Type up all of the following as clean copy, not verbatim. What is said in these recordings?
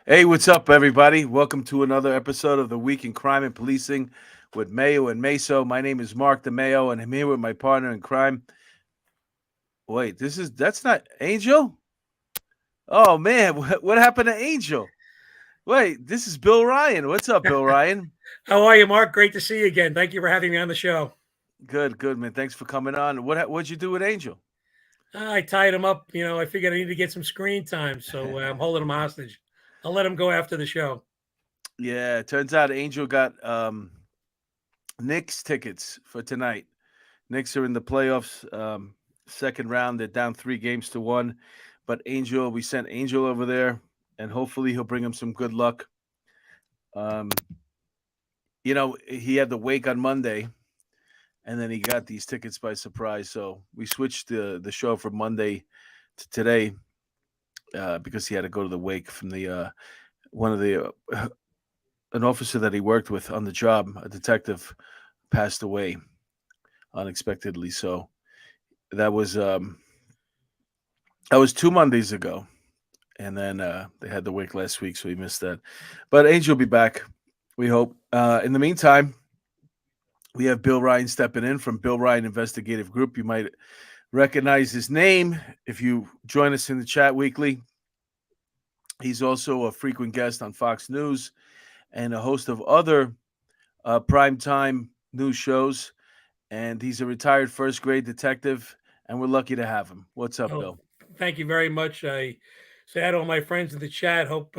Hey, what's up, everybody? Welcome to another episode of the Week in Crime and Policing with Mayo and Meso. My name is Mark DeMayo, and I'm here with my partner in crime. Wait, that's not Angel? Oh man, what happened to Angel? Wait, this is Bill Ryan. What's up, Bill Ryan? How are you, Mark? Great to see you again. Thank you for having me on the show. Good, man. Thanks for coming on. What'd you do with Angel? I tied him up. I figured I need to get some screen time, so I'm holding him hostage. I'll let him go after the show. Yeah, it turns out Angel got Knicks tickets for tonight. Knicks are in the playoffs, second round. They're down 3 games to 1. But we sent Angel over there, and hopefully he'll bring him some good luck. Um, he had the wake on Monday, and then he got these tickets by surprise. So we switched the show from Monday to today because he had to go to the wake from the one of the an officer that he worked with on the job, a detective, passed away unexpectedly. So that was um, that was 2 Mondays ago, and then they had the wake last week, so he missed that. But Angel will be back, we hope. In the meantime, we have Bill Ryan stepping in from Bill Ryan Investigative Group. You might recognize his name if you join us in the chat weekly. He's also a frequent guest on Fox News and a host of other primetime news shows. And he's a retired first grade detective, and we're lucky to have him. What's up, Oh, Bill? thank you very much. I say hi to all my friends in the chat. Hope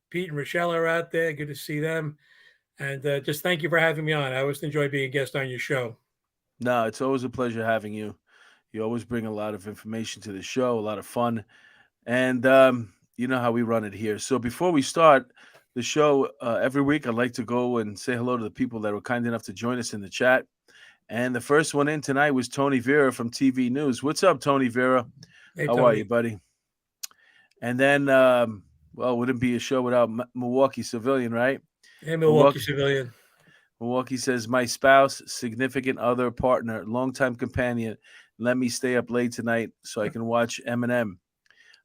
Pete and Rochelle are out there. Good to see them. And just thank you for having me on. I always enjoy being a guest on your show. No, it's always a pleasure having you. You always bring a lot of information to the show, a lot of fun, and you know how we run it here. So before we start the show, every week I'd like to go and say hello to the people that were kind enough to join us in the chat. And the first one in tonight was Tony Vera from TV News. What's up, Tony Vera? Hey, How are you, Tony. buddy? And then, wouldn't be a show without Milwaukee Civilian, right? Hey, Milwaukee Milwaukee, civilian. Milwaukee says, my spouse, significant other, partner, longtime companion, let me stay up late tonight so I can watch Eminem.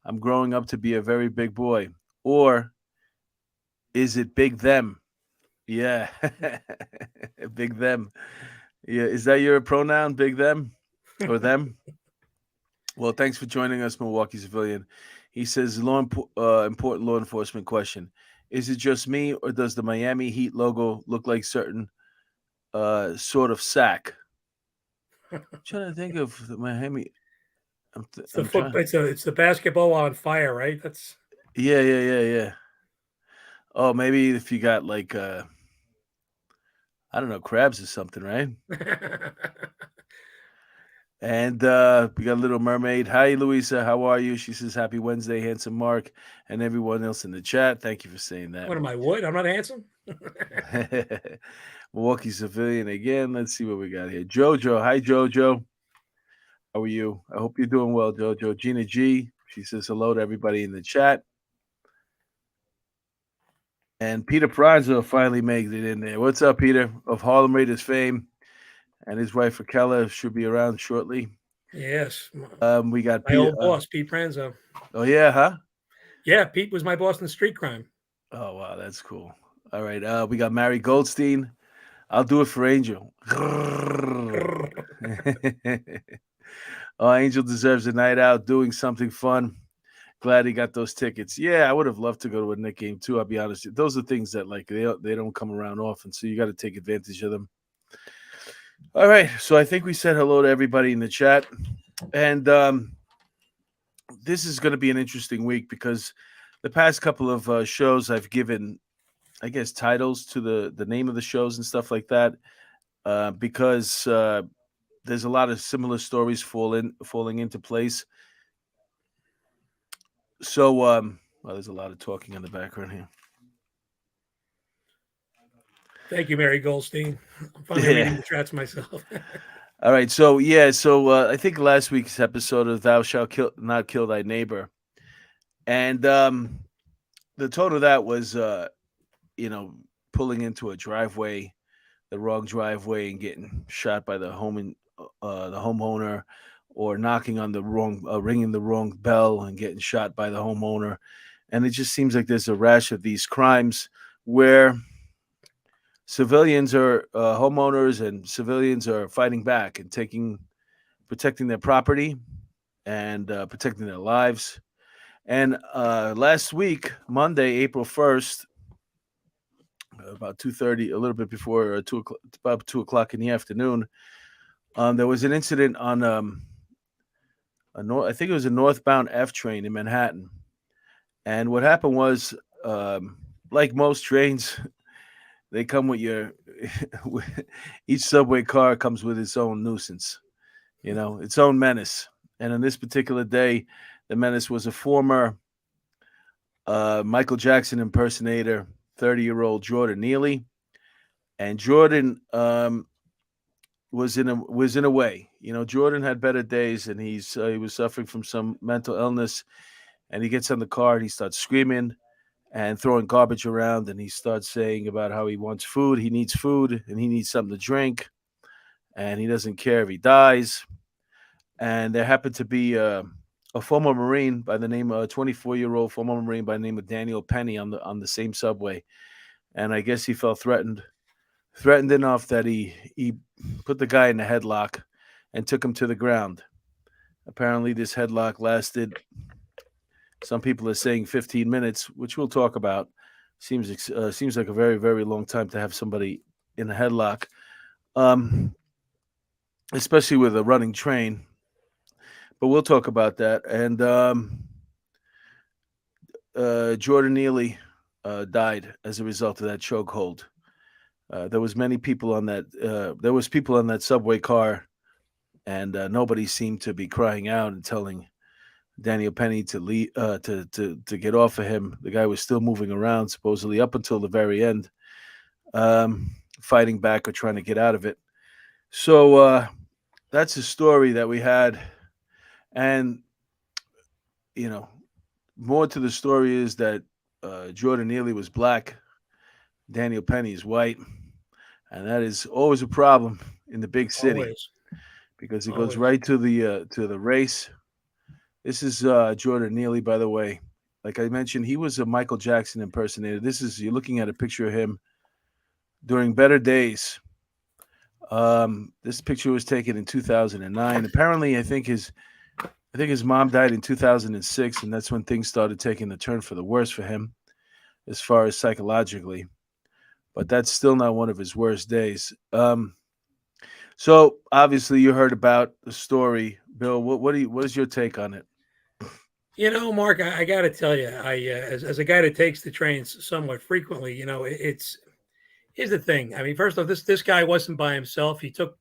I'm growing up to be a very big boy. Or is it big them? Yeah, big them. Yeah, is that your pronoun, big them or them? Well, thanks for joining us, Milwaukee Civilian. He says, important law enforcement question. Is it just me, or does the Miami Heat logo look like certain sort of sack? I'm trying to think of the Miami. It's the I'm foot. trying. It's the basketball on fire, right? That's Yeah. Oh, maybe if you got like I don't know, crabs or something, right? And we got Little Mermaid. Hi, Louisa. How are you? She says, Happy Wednesday, handsome Mark, and everyone else in the chat. Thank you for saying that. What am I? Wood? I'm not handsome. Milwaukee Civilian again. Let's see what we got here. Jojo. Hi, Jojo. How are you? I hope you're doing well, Jojo. Gina G. She says hello to everybody in the chat. And Peter Pranzo finally makes it in there. What's up, Peter? Of Harlem Raiders fame. And his wife, Raquel, should be around shortly. Yes, We got my Peter. old boss, Pete Pranzo. Oh, yeah, huh? Yeah, Pete was my boss in street crime. Oh, wow. That's cool. All right. We got Mary Goldstein. I'll do it for Angel. Oh, Angel deserves a night out doing something fun. Glad he got those tickets. Yeah, I would have loved to go to a Knick game too. I'll be honest. Those are things that like they don't come around often, so you got to take advantage of them. All right, so I think we said hello to everybody in the chat, and this is going to be an interesting week because the past couple of shows I've given, I guess, titles to the name of the shows and stuff like that, because there's a lot of similar stories falling into place. So, well, there's a lot of talking in the background here. Thank you, Mary Goldstein. I'm finally Yeah. reading the chats myself. All right. So I think last week's episode of "Thou shalt not kill thy neighbor," and the tone of that was, you know, pulling into a driveway, the wrong driveway, and getting shot by the homeowner, or knocking on the wrong, ringing the wrong bell and getting shot by the homeowner. And it just seems like there's a rash of these crimes where civilians are homeowners and civilians are fighting back and protecting their property and protecting their lives. And last week, Monday, April 1st, about 2:30, a little bit before 2 o'clock, about 2 o'clock in the afternoon, there was an incident on I think it was a northbound F train in Manhattan. And what happened was, like most trains, they come with your each subway car comes with its own nuisance, its own menace. And on this particular day, the menace was a former Michael Jackson impersonator, 30-year-old Jordan Neely. And Jordan was in a way. Jordan had better days, and he was suffering from some mental illness. And he gets in the car and he starts screaming and throwing garbage around, and he starts saying about how he wants food, he needs food, and he needs something to drink, and he doesn't care if he dies. And there happened to be a former Marine by the name of a 24-year-old former Marine by the name of Daniel Penny on the same subway, and I guess he felt threatened enough that he put the guy in a headlock and took him to the ground. Apparently, this headlock lasted. Some people are saying 15 minutes, which we'll talk about. Seems like a very, very long time to have somebody in a headlock, um, especially with a running train. But we'll talk about that. And Jordan Neely died as a result of that chokehold. There was many people on that. There was people on that subway car, and nobody seemed to be crying out and telling Daniel Penny to leave, to get off of him. The guy was still moving around, supposedly up until the very end, fighting back or trying to get out of it. So that's a story that we had, and more to the story is that Jordan Neely was black, Daniel Penny is white, and that is always a problem in the big city Always, because it goes always. right to the race. This is Jordan Neely, by the way. Like I mentioned, he was a Michael Jackson impersonator. You're looking at a picture of him during better days. This picture was taken in 2009. Apparently, I think his mom died in 2006, and that's when things started taking a turn for the worse for him, as far as psychologically. But that's still not one of his worst days. So obviously, you heard about the story, Bill. What is your take on it? Mark, I got to tell you, as a guy that takes the trains somewhat frequently, it's here's the thing. I mean, first off, this guy wasn't by himself. He took,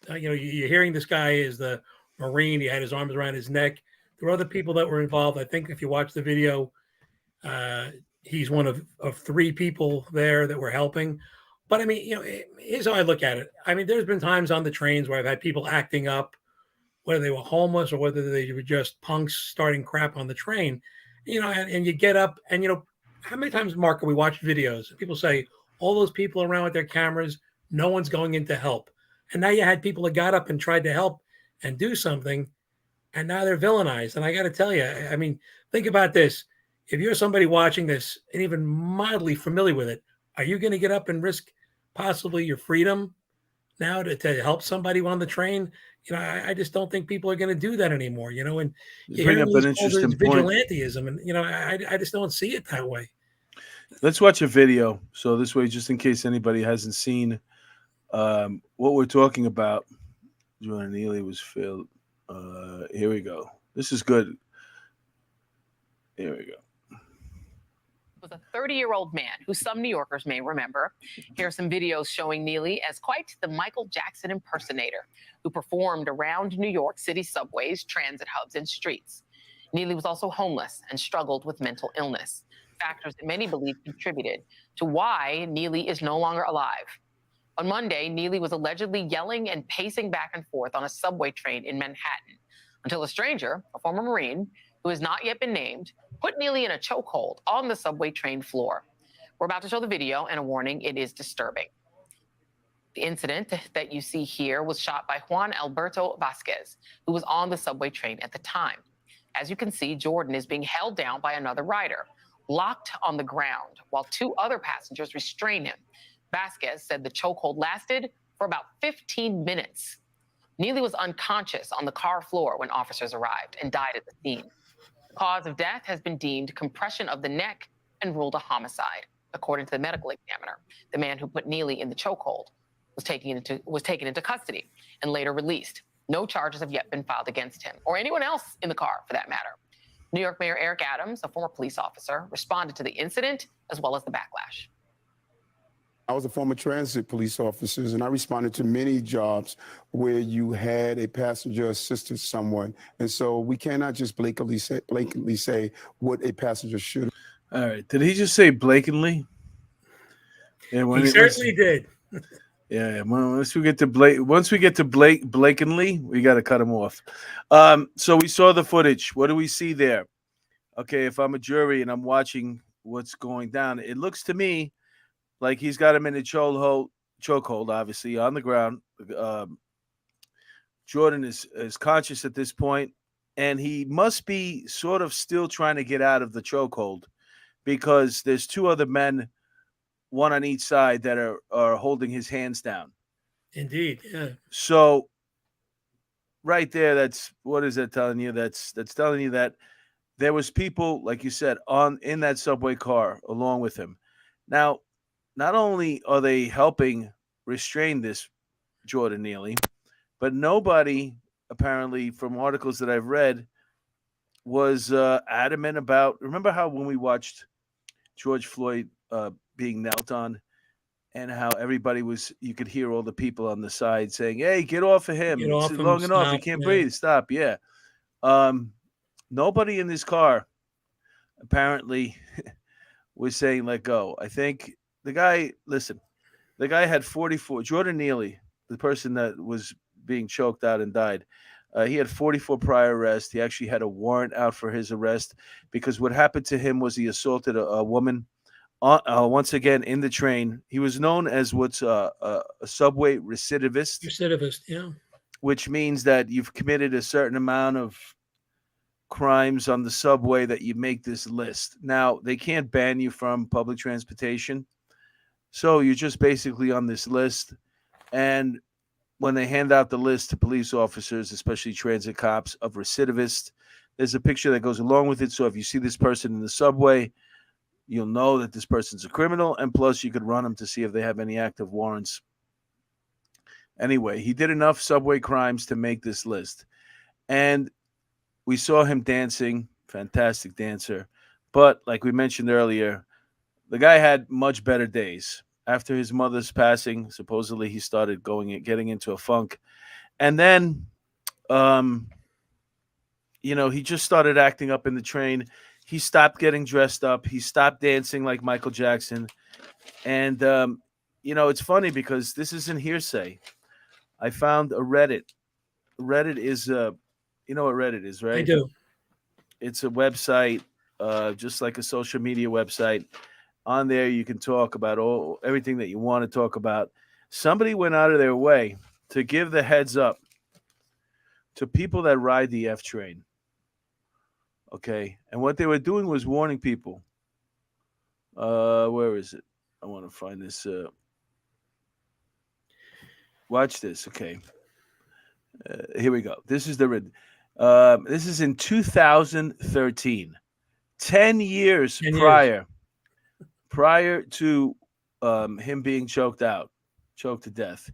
you're hearing this guy is the Marine. He had his arms around his neck. There were other people that were involved. I think if you watch the video, uh, he's one of three people there that were helping. But I mean, here's how I look at it. I mean, there's been times on the trains where I've had people acting up, whether they were homeless or whether they were just punks starting crap on the train, and you get up and, how many times, Mark, we watch videos and people say all those people around with their cameras, no one's going in to help. And now you had people that got up and tried to help and do something, and now they're villainized. And I got to tell you, I mean, think about this. If you're somebody watching this and even mildly familiar with it, are you going to get up and risk possibly your freedom now to help somebody on the train? I just don't think people are going to do that anymore, and You you're bring hearing up all an this called interesting point. vigilantism, and, I just don't see it that way. Let's watch a video. So this way, just in case anybody hasn't seen what we're talking about, Jordan Neely was filled. Here we go. This is good. Here we go. Was a 30-year-old man who some New Yorkers may remember. Here are some videos showing Neely as quite the Michael Jackson impersonator who performed around New York City subways, transit hubs, and streets. Neely was also homeless and struggled with mental illness, factors that many believe contributed to why Neely is no longer alive. On Monday, Neely was allegedly yelling and pacing back and forth on a subway train in Manhattan until a stranger, a former Marine, who has not yet been named, put Neely in a chokehold on the subway train floor. We're about to show the video, and a warning, it is disturbing. The incident that you see here was shot by Juan Alberto Vasquez, who was on the subway train at the time. As you can see, Jordan is being held down by another rider, locked on the ground while two other passengers restrain him. Vasquez said the chokehold lasted for about 15 minutes. Neely was unconscious on the car floor when officers arrived and died at the scene. The cause of death has been deemed compression of the neck and ruled a homicide. According to the medical examiner, the man who put Neely in the chokehold was taken into custody and later released. No charges have yet been filed against him or anyone else in the car, for that matter. New York Mayor Eric Adams, a former police officer, responded to the incident as well as the backlash. I was a former transit police officer, and I responded to many jobs where you had a passenger assisted someone. And so we cannot just blatantly say what a passenger should. All right. Did he just say blatantly? Yeah, he certainly did. Yeah. Once we get to blatantly, we got to cut him off. So we saw the footage. What do we see there? Okay, if I'm a jury and I'm watching what's going down, it looks to me like he's got him in a chokehold, obviously, on the ground. Jordan is conscious at this point, and he must be sort of still trying to get out of the chokehold because there's two other men, one on each side, that are holding his hands down. Indeed, yeah. So right there, what is that telling you? That's telling you that there was people, like you said, in that subway car along with him. Now, not only are they helping restrain this Jordan Neely, but nobody, apparently, from articles that I've read, was adamant about. Remember how when we watched George Floyd being knelt on, and how everybody you could hear all the people on the side saying, "Hey, get off of him! It's long enough. He can't breathe. Stop!" Yeah. Nobody in this car apparently was saying let go. I think the guy had 44. Jordan Neely, the person that was being choked out and died, he had 44 prior arrests. He actually had a warrant out for his arrest because what happened to him was he assaulted a woman. Once again, in the train, he was known as what's a subway recidivist. Recidivist, yeah. Which means that you've committed a certain amount of crimes on the subway that you make this list. Now, they can't ban you from public transportation. So you're just basically on this list. And when they hand out the list to police officers, especially transit cops, of recidivists, there's a picture that goes along with it. So if you see this person in the subway, you'll know that this person's a criminal. And plus, you could run them to see if they have any active warrants. Anyway, he did enough subway crimes to make this list. And we saw him dancing, fantastic dancer. But like we mentioned earlier, the guy had much better days. After his mother's passing, supposedly he started getting into a funk. And then, he just started acting up in the train. He stopped getting dressed up. He stopped dancing like Michael Jackson. And, it's funny because this isn't hearsay. I found a Reddit. Reddit is you know what Reddit is, right? I do. It's a website, just like a social media website. On there, you can talk about everything that you want to talk about. Somebody went out of their way to give the heads up to people that ride the F train. Okay, and what they were doing was warning people. Where is it? I want to find this. Watch this. Okay. Here we go. This is this is in 2013, 10 years prior to him being choked to death.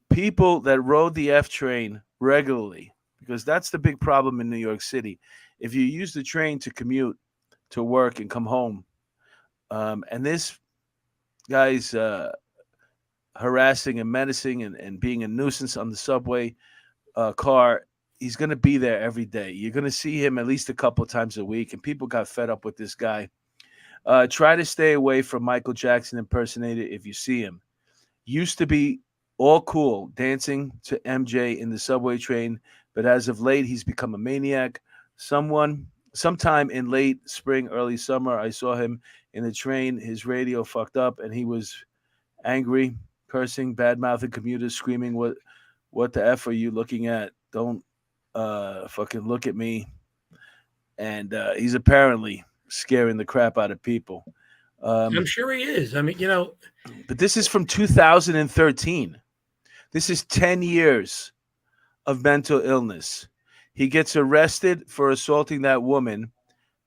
People that rode the F train regularly, because that's the big problem in New York City. If you use the train to commute to work and come home, and this guy's harassing and menacing and being a nuisance on the subway car, he's going to be there every day. You're going to see him at least a couple of times a week, and people got fed up with this guy. Try to stay away from Michael Jackson impersonator if you see him. Used to be all cool, dancing to MJ in the subway train, but as of late, he's become a maniac. Sometime in late spring, early summer, I saw him in the train. His radio fucked up, and he was angry, cursing, bad-mouthing commuters, screaming, What the F are you looking at? Don't fucking look at me. And he's apparently scaring the crap out of people. I'm sure he is. I mean, But this is from 2013. This is 10 years of mental illness. He gets arrested for assaulting that woman.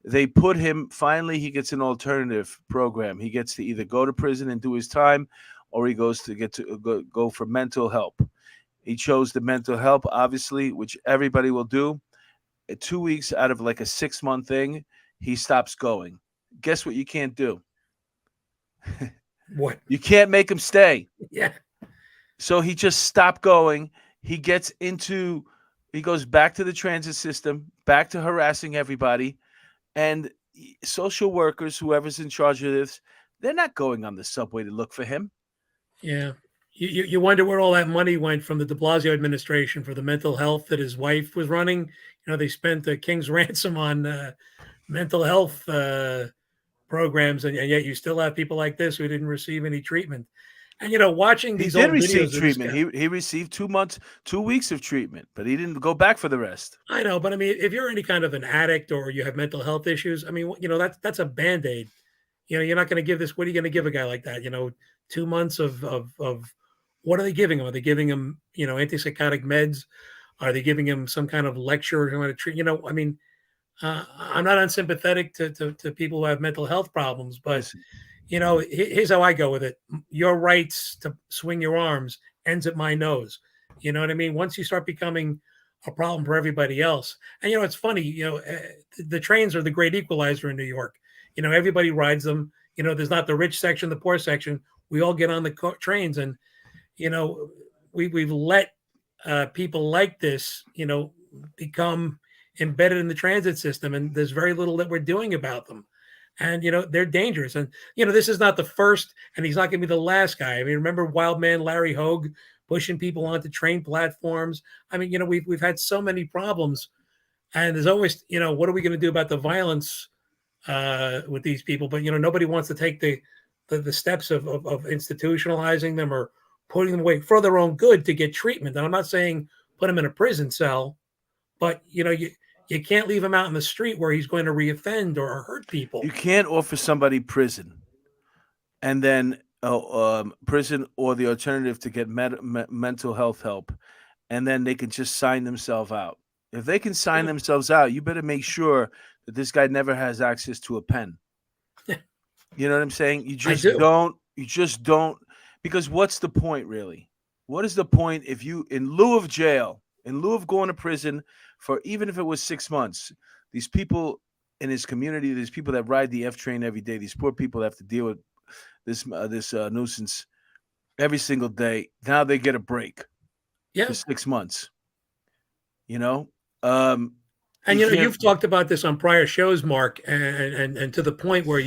They put him, finally, he gets an alternative program. He gets to either go to prison and do his time, or he goes to go for mental help. He chose the mental help, obviously, which everybody will do. 2 weeks out of like a 6-month thing, he stops going. Guess what you can't do? what? You can't make him stay. Yeah. So he just stopped going. He goes back to the transit system, back to harassing everybody. And social workers, whoever's in charge of this, they're not going on the subway to look for him. Yeah. You wonder where all that money went from the de Blasio administration for the mental health that his wife was running. They spent the king's ransom on mental health programs, and yet you still have people like this who didn't receive any treatment. And watching He these did old receive videos of this treatment. guy, He received 2 weeks of treatment, but he didn't go back for the rest. I know, but I mean, if you're any kind of an addict or you have mental health issues, I mean, that's a Band-Aid. You're not going to give this. What are you going to give a guy like that? 2 months of what are they giving him? Are they giving him, antipsychotic meds? Are they giving him some kind of lecture on how to treat? I mean, I'm not unsympathetic to people who have mental health problems, but Listen, here's how I go with it. Your rights to swing your arms ends at my nose. You know what I mean? Once you start becoming a problem for everybody else, and it's funny. The trains are the great equalizer in New York. Everybody rides them. There's not the rich section, the poor section. We all get on the trains, and we've let people like this, become embedded in the transit system, and there's very little that we're doing about them. And they're dangerous. And this is not the first, and he's not going to be the last guy. I mean, remember Wild Man Larry Hogue pushing people onto train platforms? I mean, we've had so many problems, and there's always, what are we going to do about the violence with these people? But nobody wants to take the steps of institutionalizing them or putting them away for their own good to get treatment. And I'm not saying put them in a prison cell, but you can't leave him out in the street where he's going to reoffend or hurt people. you can't offer somebody prison, and then prison or the alternative to get mental health help, and then they can just sign themselves out. If they can sign themselves out, you better make sure that this guy never has access to a pen. You know what I'm saying? You just don't, because what's the point really? What is the point if you, in lieu of jail, in lieu of going to prison for, even if it was 6 months, these people in his community, these people that ride the F train every day, these poor people have to deal with this nuisance every single day. Now they get a break for 6 months. And you've talked about this on prior shows, Mark, and to the point where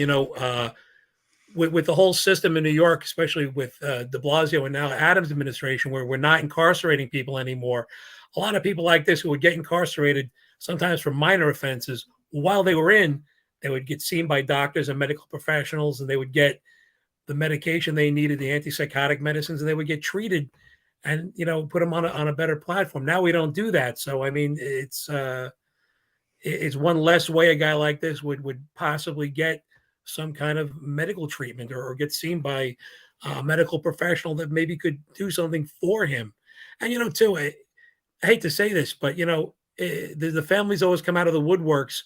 with the whole system in New York, especially with De Blasio and now Adams administration, where we're not incarcerating people anymore. A lot of people like this who would get incarcerated sometimes for minor offenses, while they were in, they would get seen by doctors and medical professionals, and they would get the medication they needed, the antipsychotic medicines, and they would get treated and put them on a better platform. Now we don't do that. So I mean, it's one less way a guy like this would possibly get some kind of medical treatment or get seen by a medical professional that maybe could do something for him. And too, I hate to say this, but the families always come out of the woodworks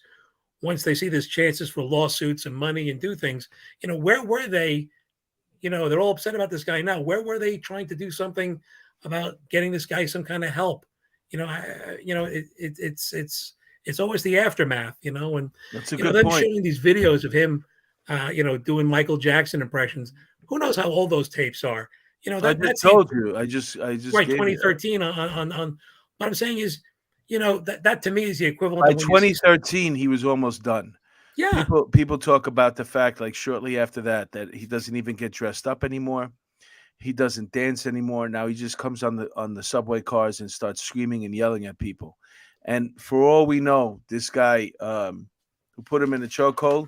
once they see there's chances for lawsuits and money and do things. Where were they? They're all upset about this guy now. Where were they trying to do something about getting this guy some kind of help? It's always the aftermath, and that's a good them point. showing these videos of him, doing Michael Jackson impressions. Who knows how old those tapes are? I just told you. I just right, 2013 on. What I'm saying is, that to me is the equivalent. By of 2013, he was almost done. Yeah. People talk about the fact, like shortly after that he doesn't even get dressed up anymore. He doesn't dance anymore. Now he just comes on the subway cars and starts screaming and yelling at people. And for all we know, this guy who put him in the chokehold,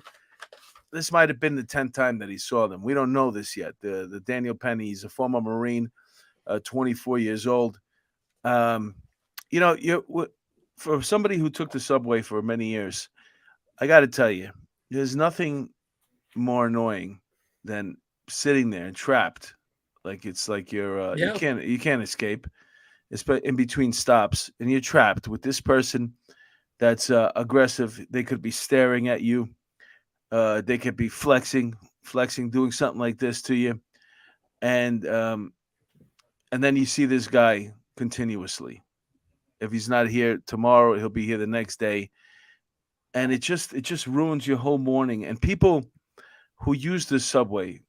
this might have been the 10th time that he saw them. We don't know this yet. The Daniel Penny, he's a former Marine, 24 years old. For somebody who took the subway for many years, I got to tell you, There's nothing more annoying than sitting there and trapped. Like it's like Yeah. you can't escape. It's in between stops, and you're trapped with this person that's aggressive. They could be staring at you. They could be flexing, doing something like this to you, and um, and then you see this guy continuously. If he's not here tomorrow, he'll be here the next day, and it just ruins your whole morning. And people who use the subway,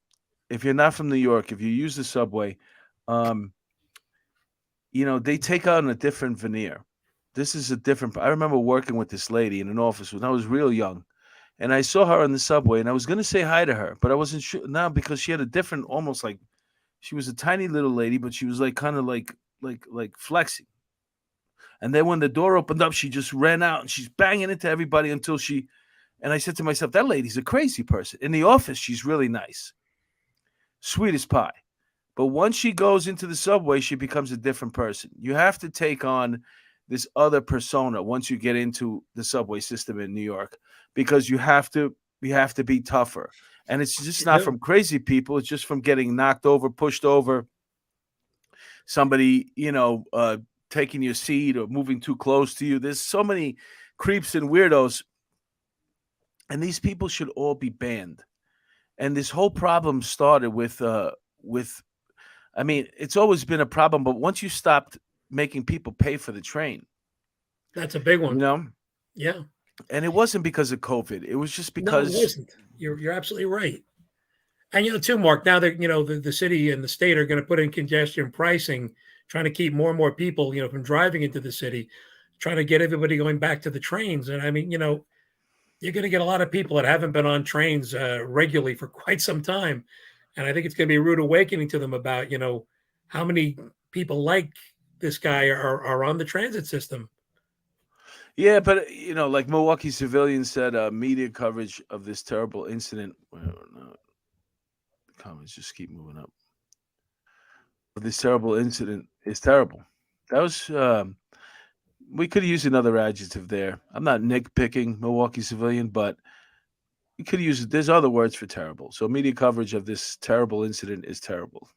if you're not from New York, if you use the subway, um, they take on a different veneer. This is a different. I remember working with this lady in an office when I was real young, and I saw her on the subway, and I was going to say hi to her, but I wasn't sure now because she had a different, almost like she was a tiny little lady, but she was like kind of like flexing. And then when the door opened up, she just ran out and she's banging into everybody until she. And I said to myself, that lady's a crazy person. In the office, she's really nice, sweet as pie. But once she goes into the subway, she becomes a different person. You have to take on this other persona once you get into the subway system in New York, because you have to be tougher. And it's just You not do. from crazy people. It's just from getting knocked over, pushed over, somebody, taking your seat or moving too close to you. There's so many creeps and weirdos, and these people should all be banned. And this whole problem started with I mean, it's always been a problem, but once you stopped making people pay for the train, That's a big you one. know, Yeah. and it wasn't because of COVID. It was just No, it because, wasn't. You're absolutely right. And too, Mark, now that the city and the state are going to put in congestion pricing, trying to keep more and more people, from driving into the city, trying to get everybody going back to the trains. And I mean, you're going to get a lot of people that haven't been on trains regularly for quite some time. And I think it's going to be a rude awakening to them about, how many people like this guy are on the transit system. yeah, but like Milwaukee civilians said, media coverage of this terrible incident. Well, no, comments just keep moving up. This terrible incident is terrible. That was we could use another adjective there. I'm not nitpicking Milwaukee civilian, but you could use there's other words for terrible. So media coverage of this terrible incident is terrible.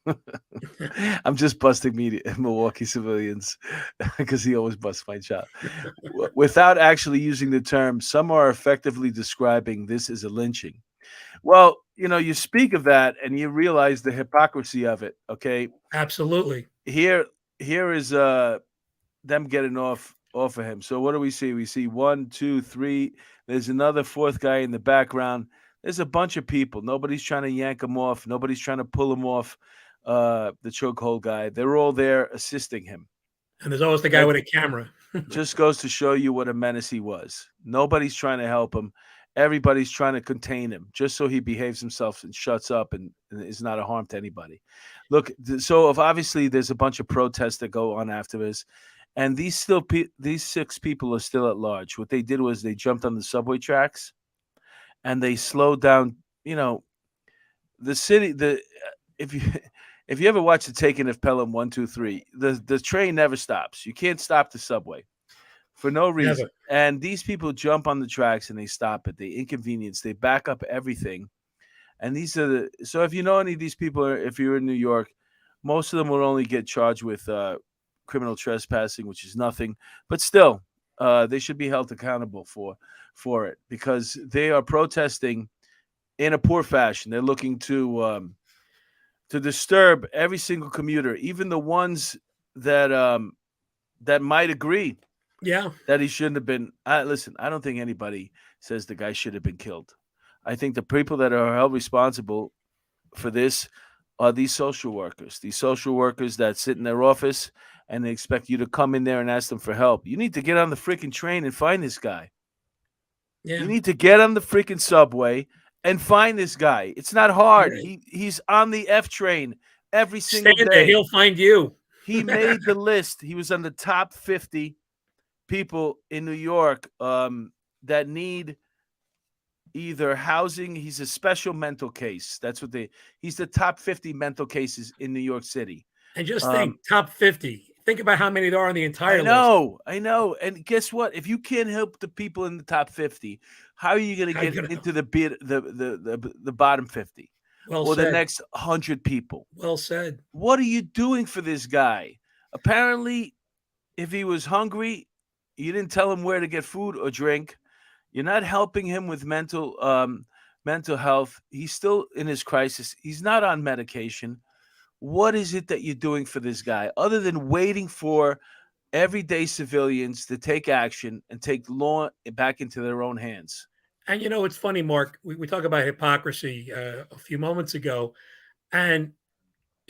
I'm just busting media Milwaukee civilians because he always busts my job. Without actually using the term, some are effectively describing this as a lynching. Well, you speak of that and you realize the hypocrisy of it. Okay, Absolutely. here here is them getting off of him. So what do we see? We see one, two, three. There's another fourth guy in the background. There's a bunch of people. Nobody's trying to yank him off. Nobody's trying to pull him off. The chokehold guy. They're all there assisting him. And there's always the guy That with a camera. just goes to show you what a menace he was. Nobody's trying to help him. Everybody's trying to contain him just so he behaves himself and shuts up and is not a harm to anybody. Look, so if obviously there's a bunch of protests that go on after this, and these six people are still at large. What they did was they jumped on the subway tracks and they slowed down. The city. If you if you ever watch the Taking of Pelham 1, 2, 3, the train never stops. You can't stop the subway for no reason. Never. And these people jump on the tracks and they stop it. They inconvenience. They back up everything. And these are so if you know any of these people, if you're in New York, most of them will only get charged with criminal trespassing, which is nothing. But still, they should be held accountable for it because they are protesting in a poor fashion. They're looking to disturb every single commuter, even the ones that might agree Yeah. that he shouldn't have been. Listen, I don't think anybody says the guy should have been killed. I think the people that are held responsible for this are these social workers that sit in their office and they expect you to come in there and ask them for help. You need to get on the freaking train and find this guy. Yeah. You need to get on the freaking subway and find this guy. It's not hard. Right. He's on the F train every single Stand there, day. he'll find you. He made the list. He was on the top 50 people in New York that need either housing. He's a special mental case. That's what he's the top 50 mental cases in New York City. And just think, top 50 Think about how many there are on the entire I know. And guess what? If you can't help the people in the top 50, how are you going to get into the bottom 50 Well or the said. next 100 people? Well said. What are you doing for this guy? Apparently, if he was hungry, you didn't tell him where to get food or drink. You're not helping him with mental health. He's still in his crisis. He's not on medication. What is it that you're doing for this guy other than waiting for everyday civilians to take action and take the law back into their own hands? And it's funny, Mark. We talk about hypocrisy a few moments ago, and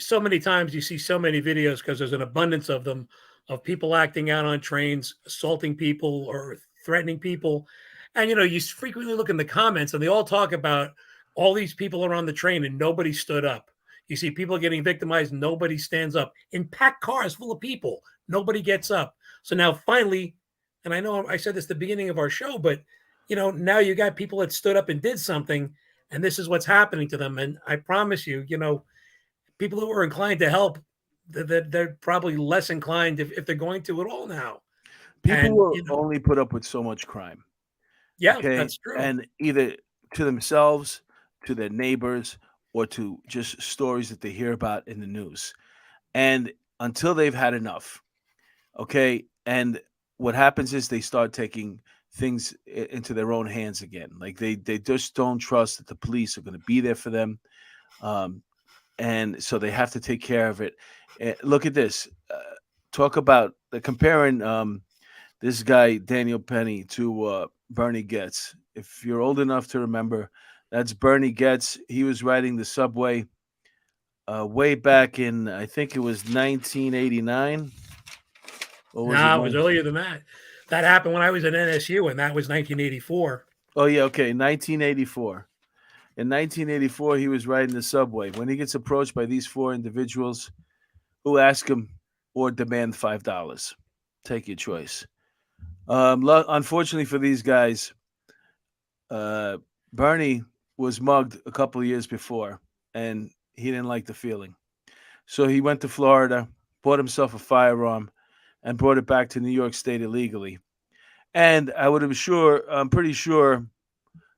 so many times you see so many videos because there's an abundance of them of people acting out on trains, assaulting people or threatening people. And you frequently look in the comments and they all talk about all these people are on the train and nobody stood up. You see people getting victimized, nobody stands up. In packed cars full of people, nobody gets up. So now finally, and I know I said this at the beginning of our show, but now you got people that stood up and did something, and this is what's happening to them. And I promise you, people who are inclined to help, they're probably less inclined if they're going to at all now. People will only put up with so much crime. Yeah, that's true. And either to themselves, to their neighbors, or to just stories that they hear about in the news. And until they've had enough, okay? And what happens is they start taking things into their own hands again. Like they just don't trust that the police are going to be there for them. And so they have to take care of it. Look at this. Talk about comparing this guy, Daniel Penny, to Bernie Getz. If you're old enough to remember, that's Bernie Getz. He was riding the subway way back in, I think it was 1989. No, it was earlier than that. That happened when I was at NSU, and that was 1984. Oh, yeah, okay, 1984. In 1984, he was riding the subway when he gets approached by these four individuals who ask him or demand $5. Take your choice. Unfortunately for these guys, Bernie was mugged a couple of years before, and he didn't like the feeling. So he went to Florida, bought himself a firearm, and brought it back to New York State illegally. And I'm pretty sure,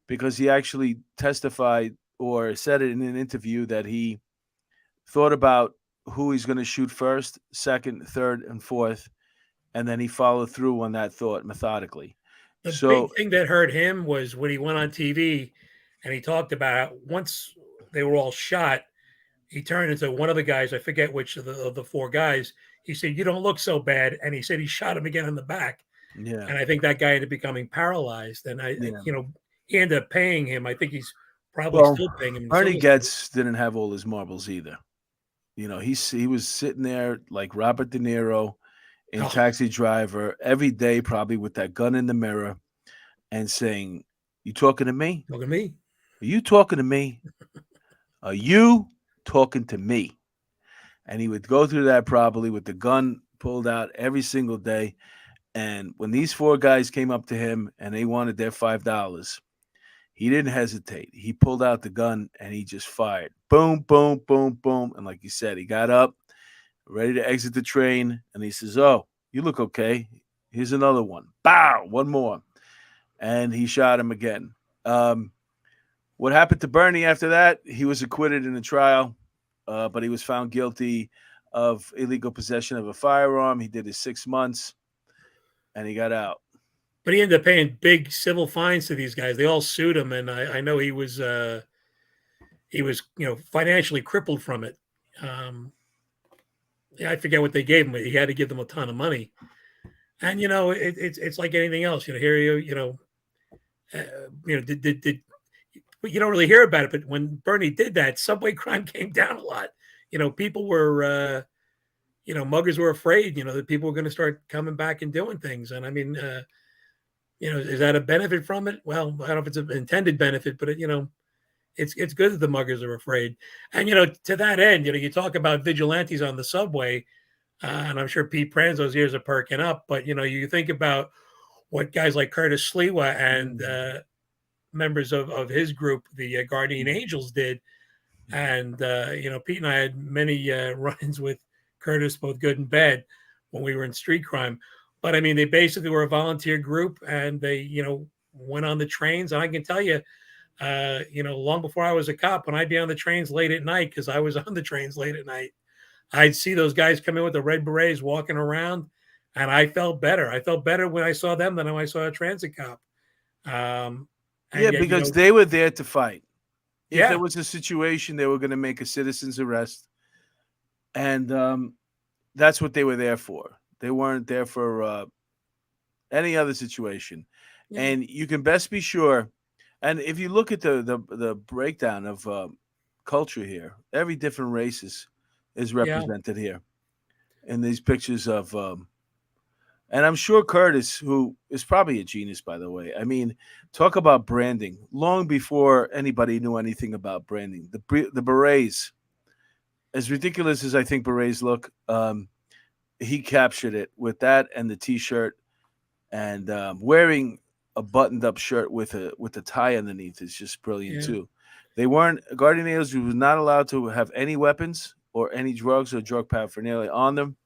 because he actually testified or said it in an interview that he thought about who he's going to shoot first, second, third, and fourth, and then he followed through on that thought methodically. The big thing that hurt him was when he went on TV and he talked about once they were all shot, he turned into one of the guys, I forget which of the four guys. He said, "You don't look so bad," and he said he shot him again in the back. Yeah, and I think that guy ended up becoming paralyzed. And he ended up paying him. I think he's probably still paying him. Bernie Getz didn't have all his marbles either. He was sitting there like Robert De Niro in Taxi Driver every day, probably with that gun in the mirror and saying, "You talking to me? Look at me. Are you talking to me? Are you talking to me?" And he would go through that probably with the gun pulled out every single day. And when these four guys came up to him and they wanted their $5, he didn't hesitate. He pulled out the gun and he just fired. Boom, boom, boom, boom. And like you said, he got up, ready to exit the train. And he says, "Oh, you look okay. Here's another one." Bow, one more. And he shot him again. What happened to Bernie after that? He was acquitted in the trial, but he was found guilty of illegal possession of a firearm. He did his 6 months, and he got out. But he ended up paying big civil fines to these guys. They all sued him, and I know he was financially crippled from it. I forget what they gave him, but he had to give them a ton of money. And it's like anything else. You don't really hear about it, but when Bernie did that, subway crime came down a lot. People were, muggers were afraid, that people were going to start coming back and doing things. And I mean, is that a benefit from it? Well, I don't know if it's an intended benefit, but it's good that the muggers are afraid. And, to that end, you talk about vigilantes on the subway, and I'm sure Pete Pranzo's ears are perking up, but, you think about what guys like Curtis Sliwa and members of his group, the Guardian Angels, did. And, Pete and I had many run-ins with Curtis, both good and bad. when we were in street crime. But I mean, they basically were a volunteer group, and they, went on the trains. And I can tell you, long before I was a cop, when I'd be on the trains late at night, because I was on the trains late at night, I'd see those guys come in with the red berets walking around, and I felt better. I felt better when I saw them than when I saw a transit cop. And Yeah, yet, because they were there to fight. If Yeah. there was a situation, they were going to make a citizen's arrest, and that's what they were there for. They weren't there for any other situation. Yeah. And you can best be sure. And if you look at the breakdown of culture here, every different races is represented here in these pictures of. And I'm sure Curtis, who is probably a genius, by the way. I mean, talk about branding. Long before anybody knew anything about branding, the berets, as ridiculous as I think berets look, he captured it with that and the T-shirt, and wearing a buttoned-up shirt with a tie underneath is just brilliant too. They weren't guardian angels who was not allowed to have any weapons or any drugs or drug paraphernalia on them.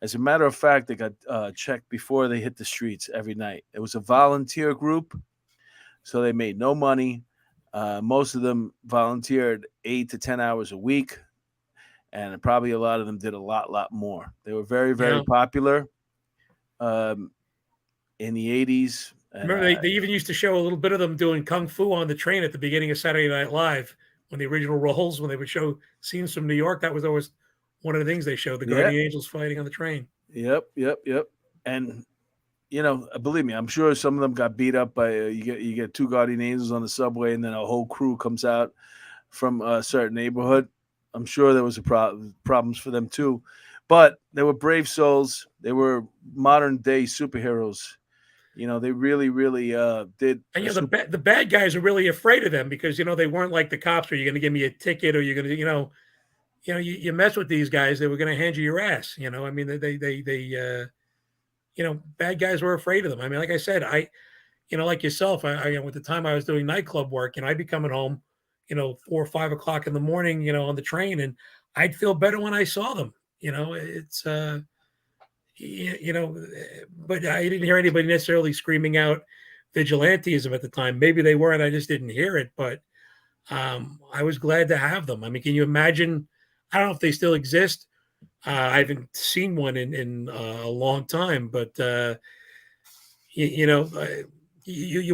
As a matter of fact, they got checked before they hit the streets every night. It was a volunteer group, so they made no money. Most of them volunteered 8 to 10 hours a week, and probably a lot of them did a lot more. They were very, very popular in the 80s. And, remember, they even used to show a little bit of them doing kung fu on the train at the beginning of Saturday Night Live, when the original roles, when they would show scenes from New York. That was always one of the things they showed, the guardian angels fighting on the train. Yep. And believe me, I'm sure some of them got beat up by you get two guardian angels on the subway, and then a whole crew comes out from a certain neighborhood. I'm sure there was problems for them too, but they were brave souls. They were modern day superheroes. They really did. And the bad guys are really afraid of them, because they weren't like the cops, where you're going to give me a ticket, or you're going to you mess with these guys, they were going to hand you your ass. I mean, they bad guys were afraid of them. I mean, like I said, like yourself, I with the time I was doing nightclub work, I'd be coming home, 4 or 5 o'clock in the morning, on the train, and I'd feel better when I saw them. It's but I didn't hear anybody necessarily screaming out vigilantism at the time. Maybe they were, and I just didn't hear it. But I was glad to have them. I mean, can you imagine? I don't know if they still exist. I haven't seen one in a long time, but you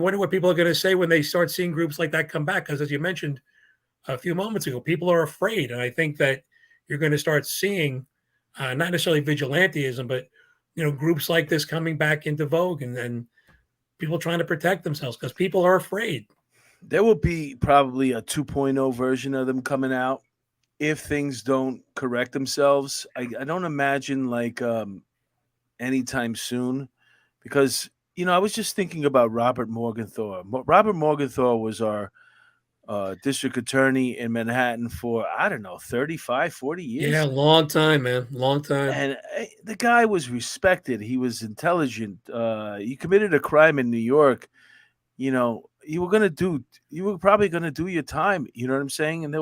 wonder what people are going to say when they start seeing groups like that come back. Because, as you mentioned a few moments ago, people are afraid, and I think that you're going to start seeing not necessarily vigilantism, but groups like this coming back into vogue, and people trying to protect themselves because people are afraid. There will be probably a 2.0 version of them coming out if things don't correct themselves. I don't imagine anytime soon, because I was just thinking about Robert Morgenthau. Robert Morgenthau was our district attorney in Manhattan for, I don't know, 35, 40 years. Yeah, long time, man. Long time. And the guy was respected. He was intelligent. He committed a crime in New York. You were probably going to do your time. You know what I'm saying? And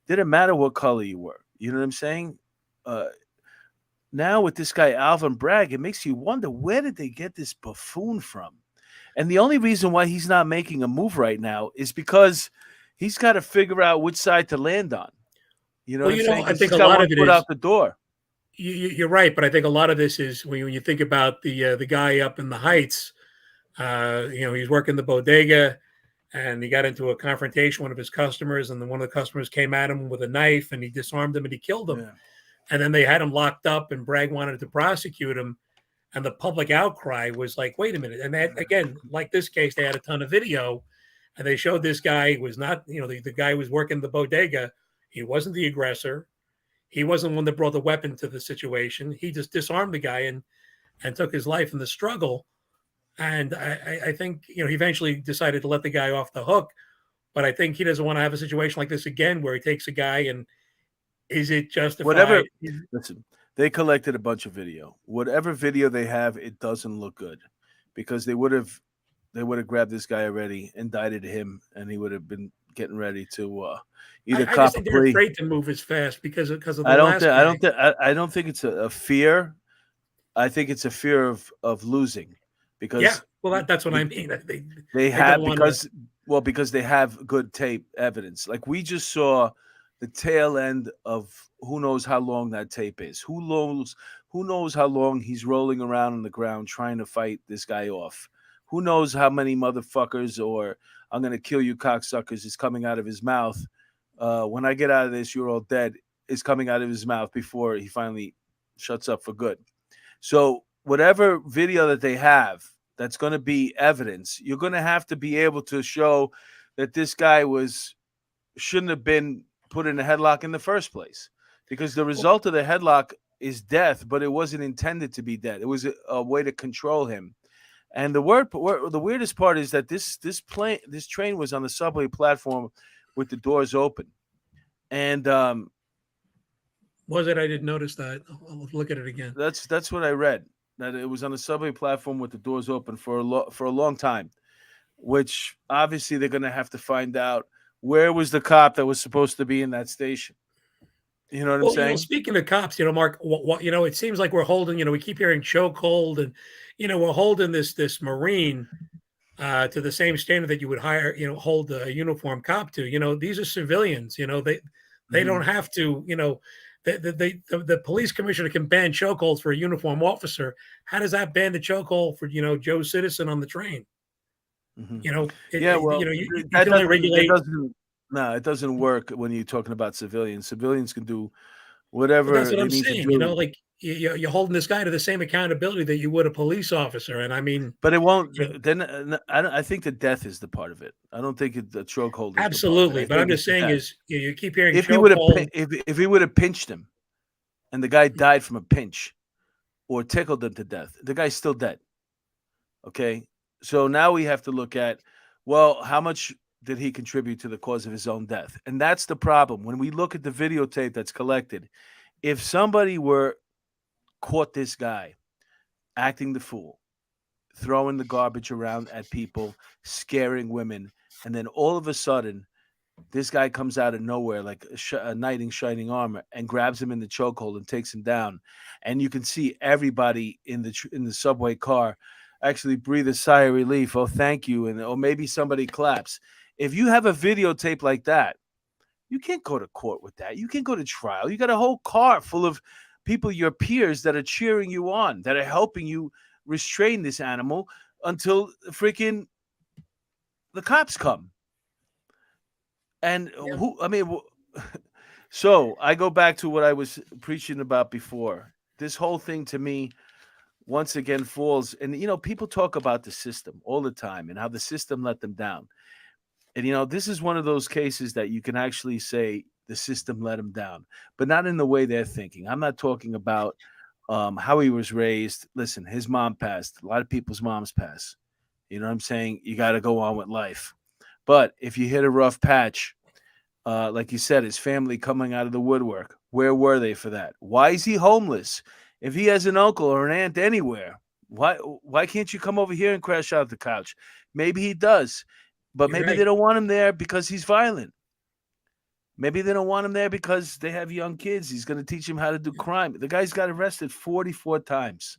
didn't matter what color you were. You know what I'm saying? Now with this guy, Alvin Bragg, it makes you wonder, where did they get this buffoon from? And the only reason why he's not making a move right now is because he's got to figure out which side to land on. You know what I'm saying? I think he's a lot got of it foot is out the door. You're right, but I think a lot of this is when you think about the guy up in the Heights. He's working the bodega, and he got into a confrontation with one of his customers, and then one of the customers came at him with a knife, and he disarmed him and he killed him. Yeah. And then they had him locked up, and Bragg wanted to prosecute him, and the public outcry was like, wait a minute. And that, again, like this case, they had a ton of video, and they showed this guy was not, the guy who was working the bodega. He wasn't the aggressor. He wasn't one that brought the weapon to the situation. He just disarmed the guy and took his life in the struggle. And I think, he eventually decided to let the guy off the hook. But I think he doesn't want to have a situation like this again, where he takes a guy and is it justified? Listen, they collected a bunch of video. Whatever video they have, it doesn't look good, because they would have grabbed this guy already, indicted him, and he would have been getting ready to either I cop just a think they're plea. afraid to move as fast because of the I last guy. don't think it's a fear. I think it's a fear of losing Yeah. because Well, that's what I be- mean. they They have don't want to. because they have good tape evidence. Like we just saw the tail end of who knows how long that tape is. Who knows how long he's rolling around on the ground trying to fight this guy off. Who knows how many motherfuckers or I'm gonna kill you cocksuckers is coming out of his mouth. When I get out of this, you're all dead is coming out of his mouth before he finally shuts up for good. So whatever video that they have that's going to be evidence, you're going to have to be able to show that this guy shouldn't have been put in a headlock in the first place because the result of the headlock is death, but it wasn't intended to be death. It was a way to control him. And the weirdest part is that this train was on the subway platform with the doors open, and Was it? I didn't notice that. I'll look at it again. that's what I read. That it was on the subway platform with the doors open for a long time, which obviously they're going to have to find out where was the cop that was supposed to be in that station. You know what I'm Well, saying? speaking of cops, Mark, it seems like we're holding, we keep hearing chokehold, and we're holding this Marine to the same standard that you would hold a uniform cop to. These are civilians. They don't have to. The police commissioner can ban chokeholds for a uniform officer. How does that ban the chokehold for Joe Citizen on the train? Yeah, well, you that can only doesn't. regulate. No, it doesn't work when you're talking about civilians. Civilians can do But that's whatever what they I'm need to saying. do. Like you're holding this guy to the same accountability that you would a police officer. And I mean, But it won't. you know, Then I think the death is the part of it. I don't think the chokehold is the part of it. absolutely. I But I'm think it's just the saying death. is you keep hearing If he would have chokehold. if he would have pinched him, and the guy died from a pinch, or tickled him to death, the guy's still dead. Okay, so now we have to look at, well, how much did he contribute to the cause of his own death? And that's the problem. When we look at the videotape that's collected, if somebody were caught this guy acting the fool, throwing the garbage around at people, scaring women, and then all of a sudden, this guy comes out of nowhere like a knight in shining armor and grabs him in the chokehold and takes him down, and you can see everybody in the subway car actually breathe a sigh of relief. Oh, thank you, and or maybe somebody claps. If you have a videotape like that, you can't go to court with that. You can't go to trial. You got a whole car full of people, your peers, that are cheering you on, that are helping you restrain this animal until freaking the cops come. And Yeah. so I go back to what I was preaching about before. This whole thing to me, once again, falls. And, people talk about the system all the time and how the system let them down. And, this is one of those cases that you can actually say the system let him down, but not in the way they're thinking. I'm not talking about how he was raised. Listen, his mom passed. A lot of people's moms pass. You know what I'm saying? You got to go on with life. But if you hit a rough patch, like you said, his family coming out of the woodwork, where were they for that? Why is he homeless? If he has an uncle or an aunt anywhere, why can't you come over here and crash out the couch? Maybe he does, but You're maybe right. they don't want him there because he's violent. Maybe they don't want him there because they have young kids. He's going to teach them how to do crime. The guy's got arrested 44 times.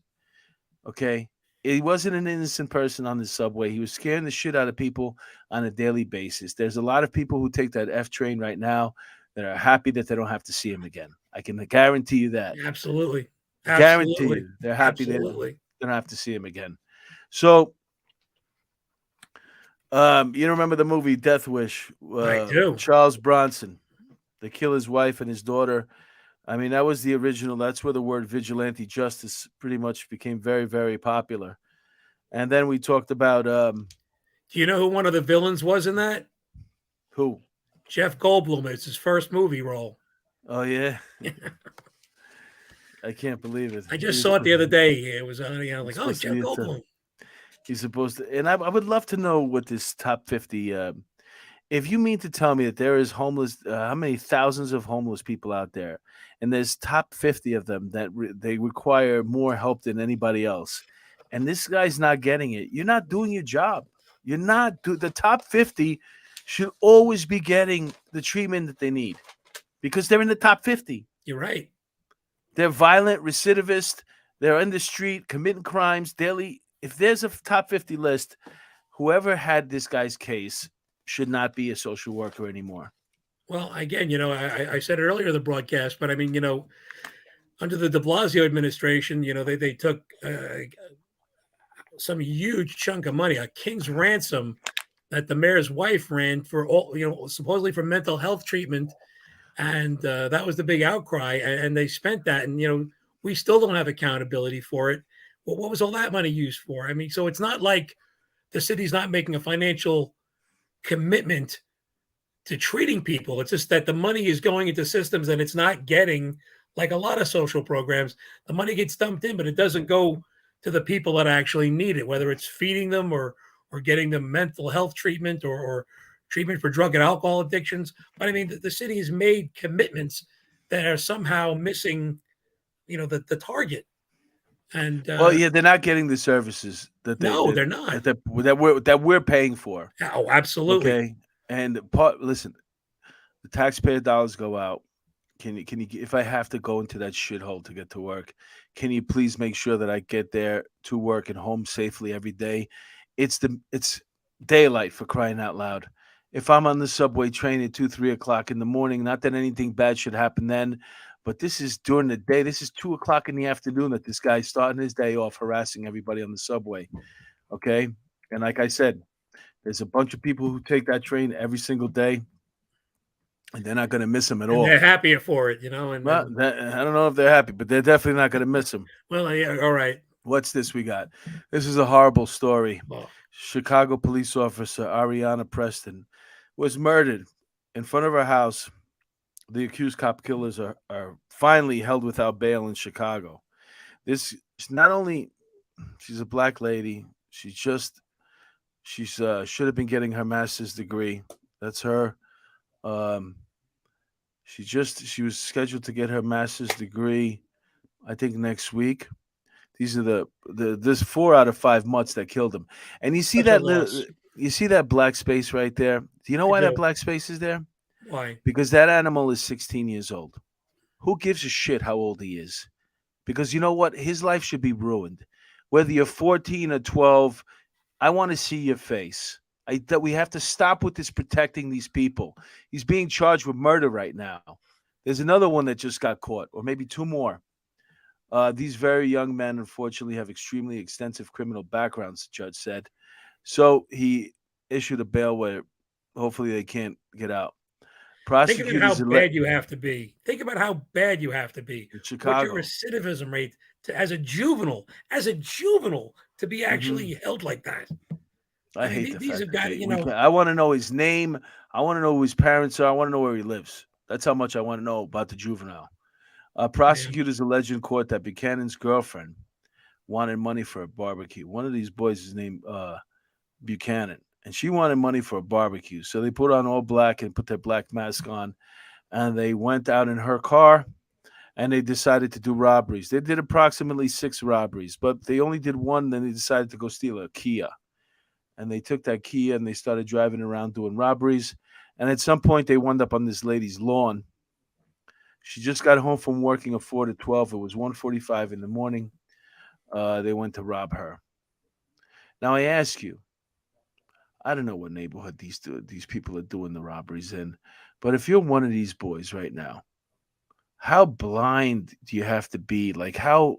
Okay. He wasn't an innocent person on the subway. He was scaring the shit out of people on a daily basis. There's a lot of people who take that F train right now that are happy that they don't have to see him again. I can guarantee you that. Absolutely. Guarantee Absolutely. you they're happy they Absolutely. don't have to see him again. So, you remember the movie Death Wish? I do. Charles Bronson. They kill his wife and his daughter. I mean, that was the original. That's where the word vigilante justice pretty much became very, very popular. And then we talked about Do you know who one of the villains was in that? who? Jeff Goldblum. It's his first movie role. Oh yeah, I can't believe it. I just saw it the other day. It was like, oh, supposed to Jeff be Goldblum. He's supposed to, and I would love to know what this top 50. If you mean to tell me that there is homeless, how many thousands of homeless people out there, and there's top 50 of them that they require more help than anybody else, and this guy's not getting it, you're not doing your job. You're not the top 50 should always be getting the treatment that they need because they're in the top 50. You're right. They're violent, recidivist. They're in the street committing crimes daily. If there's a top 50 list, whoever had this guy's case should not be a social worker anymore. Well, again, I said it earlier in the broadcast, but I mean, under the de Blasio administration, they took some huge chunk of money, a king's ransom that the mayor's wife ran for all, supposedly for mental health treatment. And that was the big outcry. And they spent that. And, we still don't have accountability for it. Well, what was all that money used for? I mean, so it's not like the city's not making a financial commitment to treating people. It's just that the money is going into systems and it's not getting, like a lot of social programs, the money gets dumped in, but it doesn't go to the people that actually need it, whether it's feeding them or getting them mental health treatment or treatment for drug and alcohol addictions. But I mean, the city has made commitments that are somehow missing, the target. And Well, yeah, they're not getting the services that they're not. that we're paying for. Oh, absolutely. Okay, and listen, the taxpayer dollars go out. Can you if I have to go into that shithole to get to work, can you please make sure that I get there to work and home safely every day? It's daylight, for crying out loud. If I'm on the subway train at 2, 3 o'clock in the morning, not that anything bad should happen then, but this is during the day. This is 2 o'clock in the afternoon that this guy's starting his day off harassing everybody on the subway. Okay, and like I said, there's a bunch of people who take that train every single day, and they're not going to miss him at all. They're happier for it, And well, I don't know if they're happy, but they're definitely not going to miss him. Well, yeah, all right. What's this we got? This is a horrible story. Oh. Chicago police officer Ariana Preston was murdered in front of her house. The accused cop killers are finally held without bail in Chicago. This not only she's a black lady, she's should have been getting her master's degree. That's her. She was scheduled to get her master's degree, I think, next week. These are this 4 out of 5 mutts that killed him. And you see you see that black space right there? Do you know why that black space is there? Why? Because that animal is 16 years old. Who gives a shit how old he is? Because you know what? His life should be ruined. Whether you're 14 or 12, I want to see your face. That we have to stop with this protecting these people. He's being charged with murder right now. There's another one that just got caught, or maybe 2 more. These very young men, unfortunately, have extremely extensive criminal backgrounds, the judge said. So he issued a bail where hopefully they can't get out. Think about how bad you have to be. Think about how bad you have to be. In Chicago. What's your recidivism rate as a juvenile, to be actually held like that? I hate these fact that I want to know his name. I want to know who his parents are. I want to know where he lives. That's how much I want to know about the juvenile. Prosecutors alleged in court that Buchanan's girlfriend wanted money for a barbecue. One of these boys is named Buchanan, and she wanted money for a barbecue. So they put on all black and put their black mask on, and they went out in her car, and they decided to do robberies. They did approximately 6 robberies, but they only did one. Then they decided to go steal a Kia, and they took that Kia and they started driving around doing robberies. And at some point, they wound up on this lady's lawn. She just got home from working a 4 to 12. It was 1:45 in the morning. They went to rob her. Now, I ask you, I don't know what neighborhood these people are doing the robberies in, but if you're one of these boys right now, how blind do you have to be? Like, how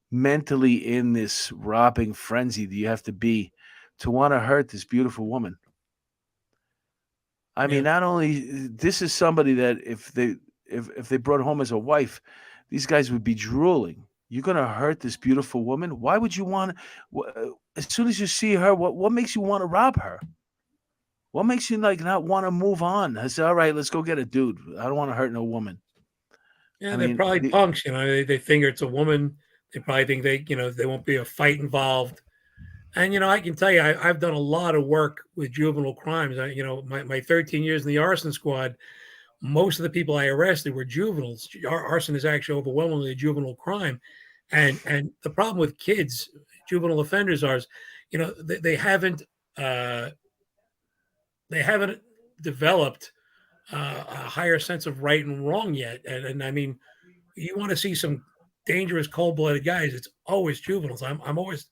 mentally in this robbing frenzy do you have to be to want to hurt this beautiful woman? I mean, not only this is somebody that if they brought home as a wife, these guys would be drooling. You're gonna hurt this beautiful woman. Why would you want? As soon as you see her, what makes you want to rob her? What makes you not want to move on? I say, all right, let's go get a dude. I don't want to hurt no woman. Yeah, they're probably punks. They think it's a woman. They probably think there won't be a fight involved. And I can tell you, I've done a lot of work with juvenile crimes. My 13 years in the arson squad, most of the people I arrested were juveniles. Arson is actually overwhelmingly a juvenile crime, and the problem with kids, juvenile offenders, are, they haven't developed a higher sense of right and wrong yet. And I mean, you want to see some dangerous, cold-blooded guys, it's always juveniles. I'm always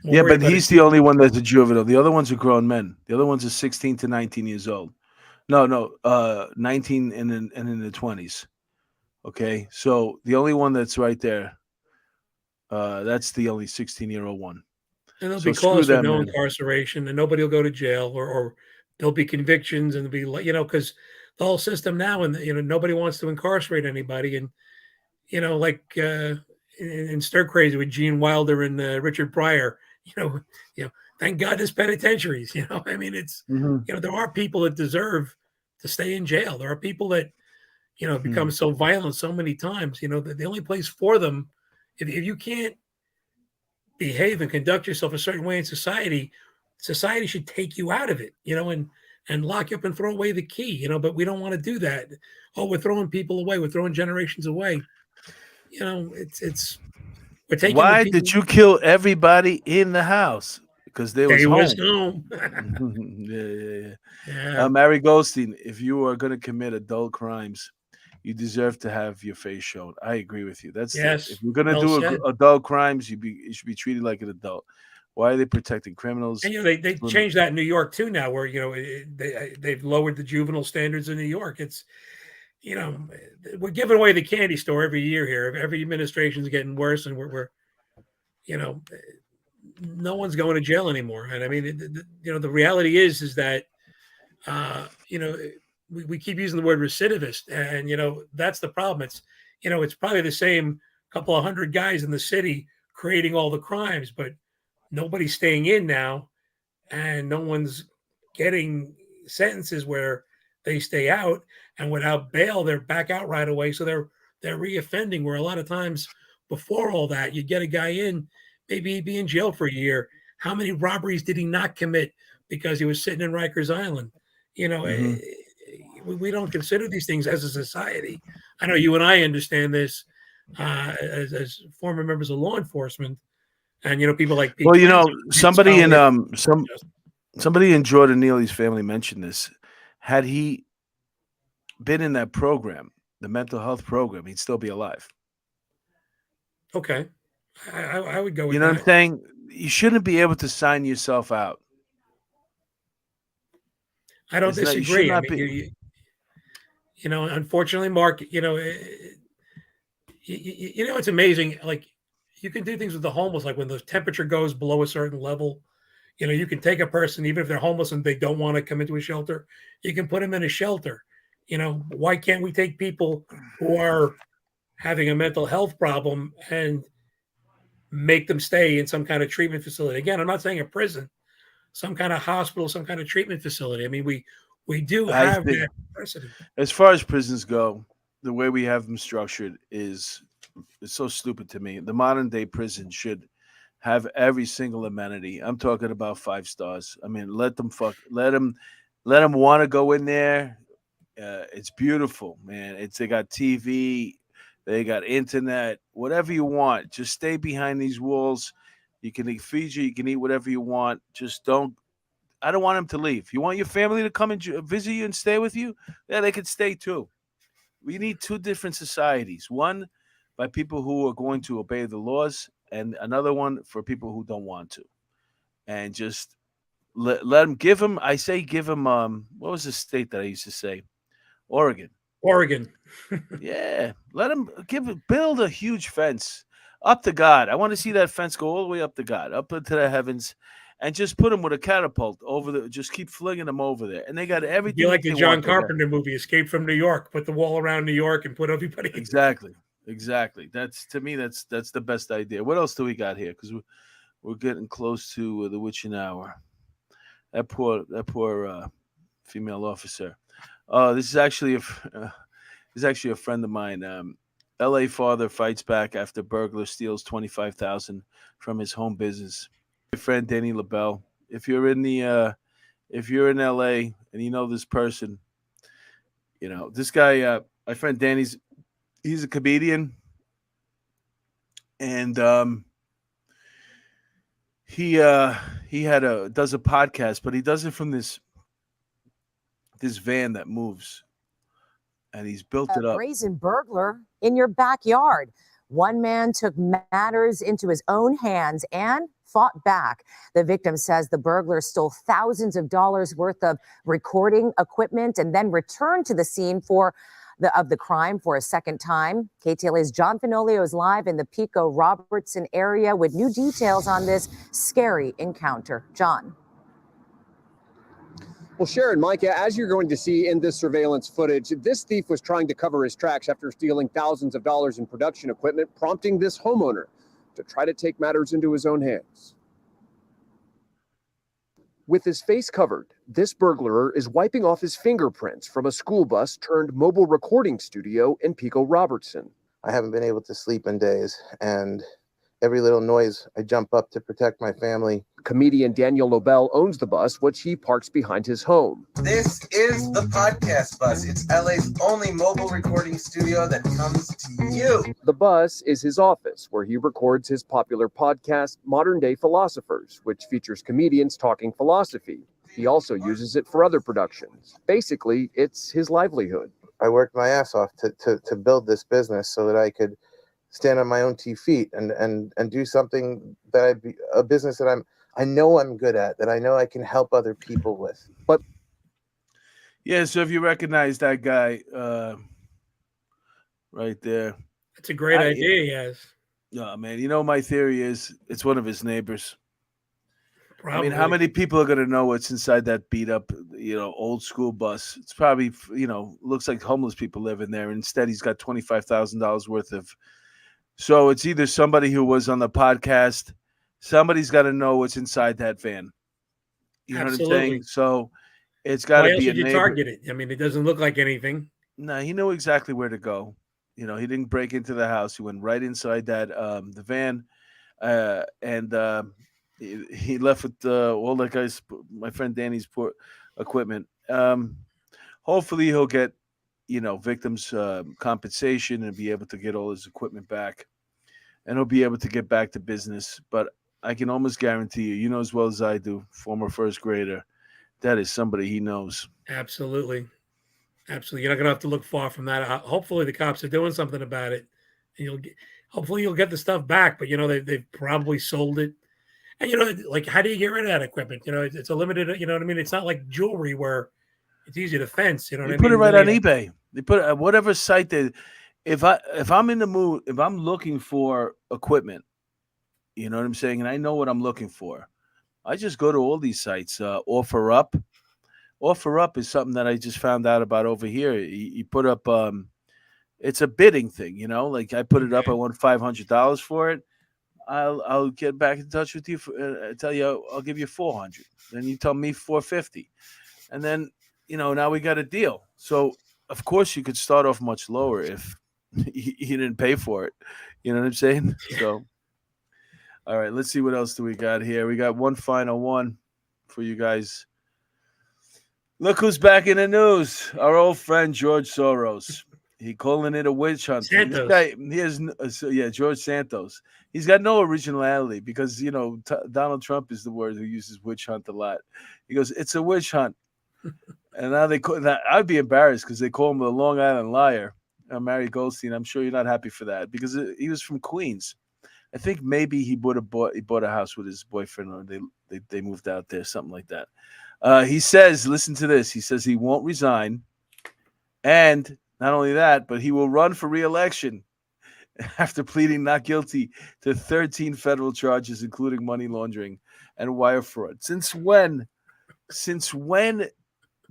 more Yeah, worried but about he's the only one that's a juvenile. The other ones are grown men. The other ones are 16 to 19 years old. No, 19 and in the 20s. Okay, so the only one that's right there, that's the only 16-year-old one. and there'll So be screw cause for them, no man. incarceration, and nobody will go to jail, or there'll be convictions, and there'll be, because the whole system now, and nobody wants to incarcerate anybody, and like in Stir Crazy with Gene Wilder and Richard Pryor, thank God there's penitentiaries. I mean, it's Mhm. there are people that deserve to stay in jail. There are people that become so violent so many times. That the only place for them, if you can't behave and conduct yourself a certain way in society, society should take you out of it, and lock you up and throw away the key, but we don't want to do that. Oh, we're throwing people away. We're throwing generations away. It's we're taking the Why people. did you kill everybody in the house? Because they was They was home. home. Yeah. Yeah. Mary Goldstein, if you are going to commit adult crimes, you deserve to have your face shown. I agree with you. If Yes. you're going to Well do said. adult crimes, you should be treated like an adult. Why are they protecting criminals? And they changed that in New York too now, where they've lowered the juvenile standards in New York. It's we're giving away the candy store every year here. Every administration's getting worse, and we're no one's going to jail anymore. And I mean, the reality is that we keep using the word recidivist, and that's the problem. It's probably the same couple of hundred guys in the city creating all the crimes, but nobody's staying in now, and no one's getting sentences where they stay out, and without bail they're back out right away. So they're reoffending, where a lot of times before all that you get a guy in, maybe he'd be in jail for a year. How many robberies did he not commit because he was sitting in Rikers Island? We don't consider these things as a society. I know you and I understand this as former members of law enforcement, and people like Pete. Well, somebody somebody in Jordan Neely's family mentioned this. Had he been in that program, the mental health program, he'd still be alive. Okay, I would go with You know that. what I'm saying? You shouldn't be able to sign yourself out. I don't disagree. I mean, be. Unfortunately, Mark, it's amazing. Like, you can do things with the homeless, like when the temperature goes below a certain level, you can take a person, even if they're homeless and they don't want to come into a shelter, you can put them in a shelter. Why can't we take people who are having a mental health problem and make them stay in some kind of treatment facility? Again, I'm not saying a prison, some kind of hospital, some kind of treatment facility. I mean, we do have that precedent. As far as prisons go, the way we have them structured is so stupid to me. The modern day prison should have every single amenity. I'm talking about 5 stars. I mean, let them want to go in there. It's beautiful, man. They got TV, they got internet, whatever you want. Just stay behind these walls. You can eat Fiji, you can eat whatever you want. Just don't. I don't want them to leave. You want your family to come and visit you and stay with you? Yeah, they could stay too. We need 2 different societies. One by people who are going to obey the laws, and another one for people who don't want to. And just let them give them. I say give them. What was the state that I used to say? Oregon. Yeah, let them build a huge fence up to God. I want to see that fence go all the way up to God, up into the heavens, and just put them with a catapult over the. Just keep flinging them over there, and they got everything. Be like the John Carpenter movie, Escape from New York. Put the wall around New York and put everybody. Exactly. That's to me. That's the best idea. What else do we got here? Because we're getting close to the witching hour. That poor female officer. This is actually a friend of mine. L.A. father fights back after burglar steals $25,000 from his home business. My friend Danny LaBelle. If you're in L.A. and you know this person, this guy. My friend Danny's. He's a comedian, and he does a podcast, but he does it from this van that moves, and he's built it up. Brazen burglar in your backyard. One man took matters into his own hands and fought back. The victim says the burglar stole thousands of dollars worth of recording equipment and then returned to the scene of the crime for a second time. KTLA's John Finolio is live in the Pico Robertson area with new details on this scary encounter. John. Well, Sharon, Micah, as you're going to see in this surveillance footage, this thief was trying to cover his tracks after stealing thousands of dollars in production equipment, prompting this homeowner to try to take matters into his own hands. With his face covered, this burglar is wiping off his fingerprints from a school bus turned mobile recording studio in Pico Robertson. I haven't been able to sleep in days, and every little noise, I jump up to protect my family. Comedian Daniel Lobel owns the bus, which he parks behind his home. This is the podcast bus. It's LA's only mobile recording studio that comes to you. The bus is his office, where he records his popular podcast, Modern Day Philosophers, which features comedians talking philosophy. He also uses it for other productions. Basically, it's his livelihood. I worked my ass off to build this business so that I could stand on my own 2 feet and do something a business that I know I'm good at, that I know I can help other people with. But yeah, so if you recognize that guy right there. That's a great idea he has. No, man, you know, my theory is it's one of his neighbors. Probably. I mean, how many people are going to know what's inside that beat up, old school bus? It's probably, looks like homeless people live in there. Instead, he's got $25,000 worth of. So it's either somebody who was on the podcast, somebody's got to know what's inside that van. You know what I'm saying? So it's got to be a neighbor. Target it? I mean, it doesn't look like anything. No, he knew exactly where to go. He didn't break into the house. He went right inside that the van, and he left with all that guy's, my friend Danny's equipment. Hopefully he'll get victims compensation and be able to get all his equipment back, and he'll be able to get back to business. But I can almost guarantee you know as well as I do, former first grader, that is somebody he knows. Absolutely. You're not gonna have to look far from that. Hopefully the cops are doing something about it, and hopefully you'll get the stuff back. But they've probably sold it, and like, how do you get rid of that equipment? It's a limited. You know what I mean? It's not like jewelry where it's easy to fence. You know what I mean? Put it right on eBay. They put it whatever site they. If I'm in the mood, if I'm looking for equipment, you know what I'm saying, and I know what I'm looking for, I just go to all these sites. OfferUp. OfferUp is something that I just found out about over here. You put up, it's a bidding thing, like I put it up. I want $500 for it. I'll get back in touch with you. Tell you I'll give you $400. Then you tell me $450, and then now we got a deal. So of course you could start off much lower if you didn't pay for it. You know what I'm saying? So, all right, let's see what else do we got here. We got one final one for you guys. Look who's back in the news. Our old friend George Soros. He calling it a witch hunt. Santos. This guy, George Santos. He's got no originality because Donald Trump is the word who uses witch hunt a lot. He goes, "It's a witch hunt," and now they call that. I'd be embarrassed because they call him the Long Island Liar. Mary Goldstein. I'm sure you're not happy for that because he was from Queens. I think maybe he bought a house with his boyfriend, or they moved out there, something like that. He says, listen to this. He says he won't resign. And not only that, but he will run for re-election after pleading not guilty to 13 federal charges, including money laundering and wire fraud. Since when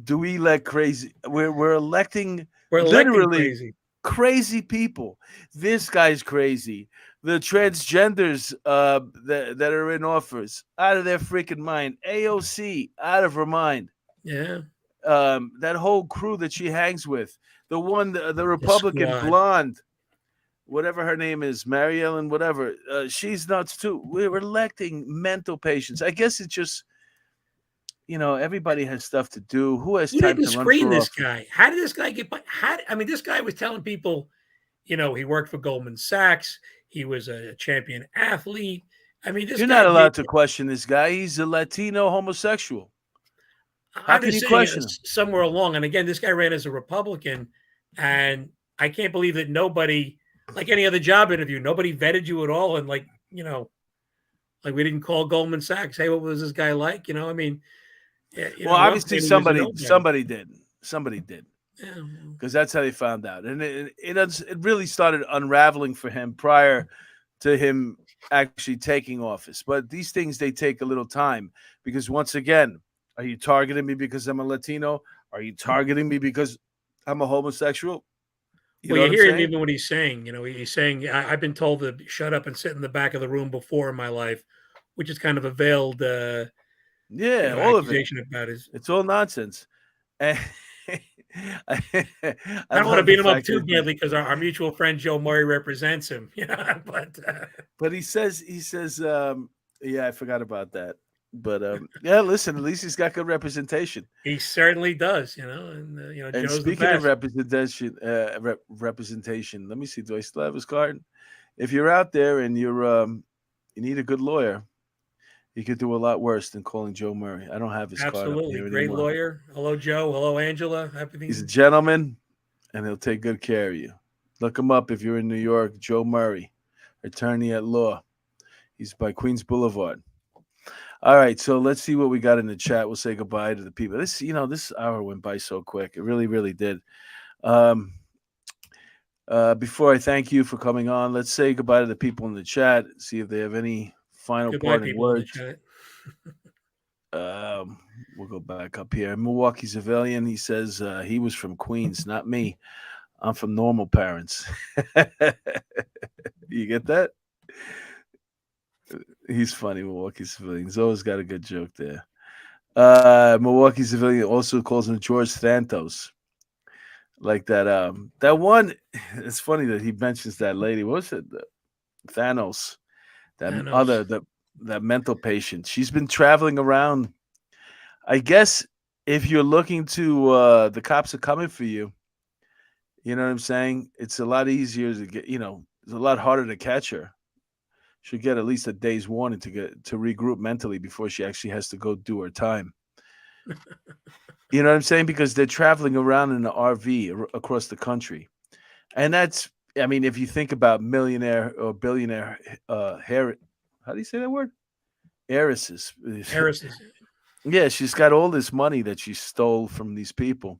do we let crazy? We're electing literally crazy people. This guy's crazy. The transgenders that are in office, out of their freaking mind. AOC, out of her mind. Yeah. That whole crew that she hangs with. The one, the Republican blonde, whatever her name is, Mary Ellen, whatever. She's nuts too. We're electing mental patients. I guess it's just, everybody has stuff to do. Who has time to run screen for this office? guy? How did this guy get by? This guy was telling people, he worked for Goldman Sachs. He was a champion athlete. You're not allowed to question this guy. He's a Latino homosexual. How can you question him? Somewhere along, and again, this guy ran as a Republican, and I can't believe that nobody like any other job interview. Nobody vetted you at all, and like we didn't call Goldman Sachs. Hey, what was this guy like? I mean, Well, obviously he was a nobody. somebody did, Yeah. because that's how they found out, and it really started unraveling for him prior to him actually taking office. But these things, they take a little time, because once again, are you targeting me because I'm a Latino? Are you targeting me because I'm a homosexual? Well, you hear him even when he's saying, he's saying, I've been told to shut up and sit in the back of the room before in my life, which is kind of a veiled all of it. accusation about his. It's all nonsense. And I don't want to beat him up too badly because our mutual friend Joe Murray represents him. But he says, yeah, I forgot about that. But yeah, listen, at least he's got good representation. He certainly does, and And Joe's speaking the of representation, let me see. Do I still have his card? If you're out there and you need a good lawyer, you could do a lot worse than calling Joe Murray. I don't have his card. Absolutely, great lawyer. Hello, Joe. Hello, Angela. He's a gentleman, and he'll take good care of you. Look him up if you're in New York. Joe Murray, attorney at law. He's by Queens Boulevard. All right, so let's see what we got in the chat. We'll say goodbye to the people. This hour went by so quick. It really, really did. Before I thank you for coming on, let's say goodbye to the people in the chat. See if they have any final parting words. We'll go back up here. Milwaukee Civilian, he says he was from Queens, not me. I'm from normal parents. You get that? He's funny, Milwaukee Civilian. He's always got a good joke there. Milwaukee Civilian also calls him George Santos. Like that. That one. It's funny that he mentions that lady. What was it? Thanos. That mental patient. She's been traveling around. I guess if you're looking to, the cops are coming for you. You know what I'm saying? It's a lot easier to get. It's a lot harder to catch her. She'll get at least a day's warning to regroup mentally before she actually has to go do her time. You know what I'm saying? Because they're traveling around in an RV across the country. And that's, I mean, if you think about millionaire or billionaire how do you say that word? Heiresses. Yeah, she's got all this money that she stole from these people.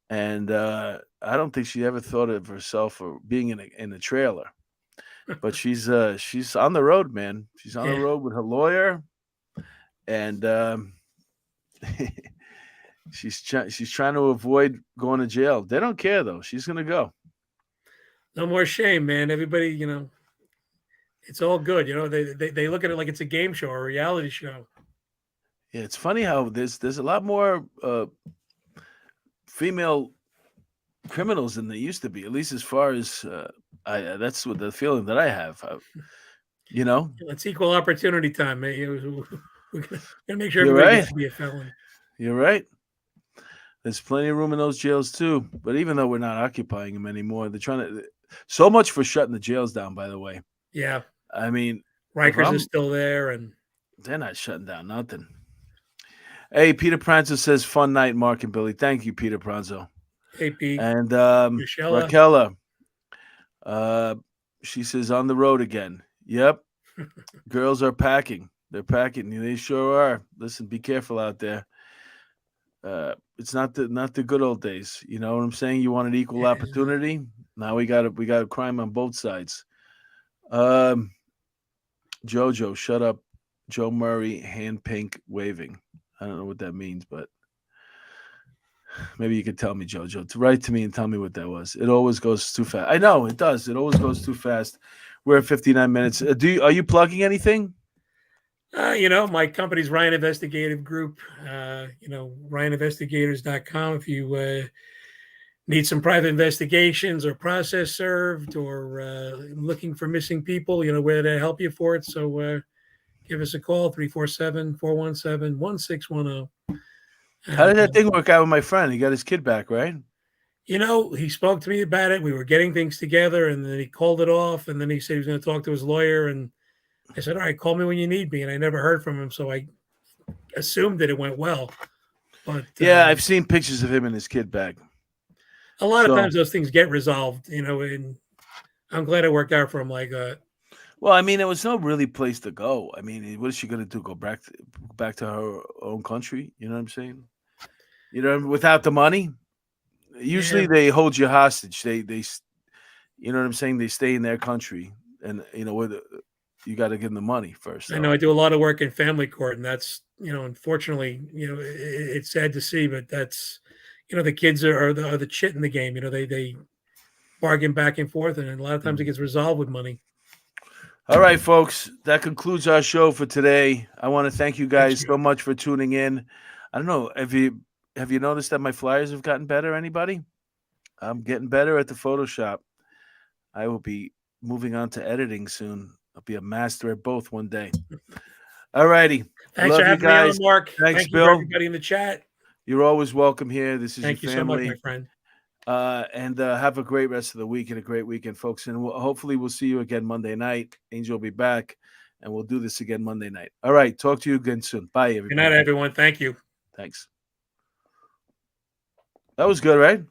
And I don't think she ever thought of herself or being in a trailer. But she's on the road, man. She's on the road with her lawyer, and she's trying to avoid going to jail. They don't care though. She's gonna go. No more shame, man. Everybody, it's all good. They look at it like it's a game show or a reality show. Yeah, it's funny how there's a lot more female criminals than there used to be. At least as far as that's what the feeling that I have. It's equal opportunity time, man. We're gonna make sure You're everybody right. gets to be a felon. You're right. There's plenty of room in those jails too. But even though we're not occupying them anymore, they're trying to. So much for shutting the jails down. By the way. Yeah. I mean, Rikers is still there, and they're not shutting down nothing. Hey, Peter Pranzo says, "Fun night, Mark and Billy." Thank you, Peter Pranzo. Hey, Pete. And Raquella. She says, "On the road again." Yep. Girls are packing. They're packing. They sure are. Listen, be careful out there. It's not the good old days. You know what I'm saying? You want an equal opportunity. Now we got a crime on both sides. Jojo, shut up. Joe Murray, hand pink waving. I don't know what that means, but maybe you could tell me, Jojo. To write to me and tell me what that was. It always goes too fast. I know it does. It always goes too fast. We're at 59 minutes. Are you plugging anything? My company's Ryan Investigative Group. RyanInvestigators.com. If you need some private investigations or process served or looking for missing people, we're there to help you for it. So give us a call, 347-417-1610. How did that thing work out with my friend? He got his kid back, right? He spoke to me about it. We were getting things together, and then he called it off, and then he said he was going to talk to his lawyer, and I said, all right, call me when you need me, and I never heard from him, so I assumed that it went well. But yeah, I've seen pictures of him and his kid back. A lot of times those things get resolved, and I'm glad it worked out for him. Like, Well, I mean, there was no really place to go. I mean, what is she gonna do? Go back to her own country? You know what I'm saying? You know, without the money. Usually, yeah, they hold you hostage. You know what I'm saying? They stay in their country, and you got to give them the money first. I know I do a lot of work in family court, and that's, unfortunately, it's sad to see, but that's, the kids are the chit in the game. They bargain back and forth, and a lot of times it gets resolved with money. All right, folks, that concludes our show for today. I want to thank you guys you. so much for tuning in. I don't know, have you noticed that my flyers have gotten better? Anybody? I'm getting better at the Photoshop. I will be moving on to editing soon. I'll be a master at both one day. All righty. Thanks Love for you having guys. me on, Mark. Thanks, Thank you Bill. for everybody in the chat. You're always welcome here. This is Thank you your so much, family. my friend. And have a great rest of the week and a great weekend, folks. And hopefully we'll see you again Monday night. Angel will be back, and we'll do this again Monday night. All right. Talk to you again soon. Bye, everybody. Good night, everyone. Thank you. Thanks. That was good, right?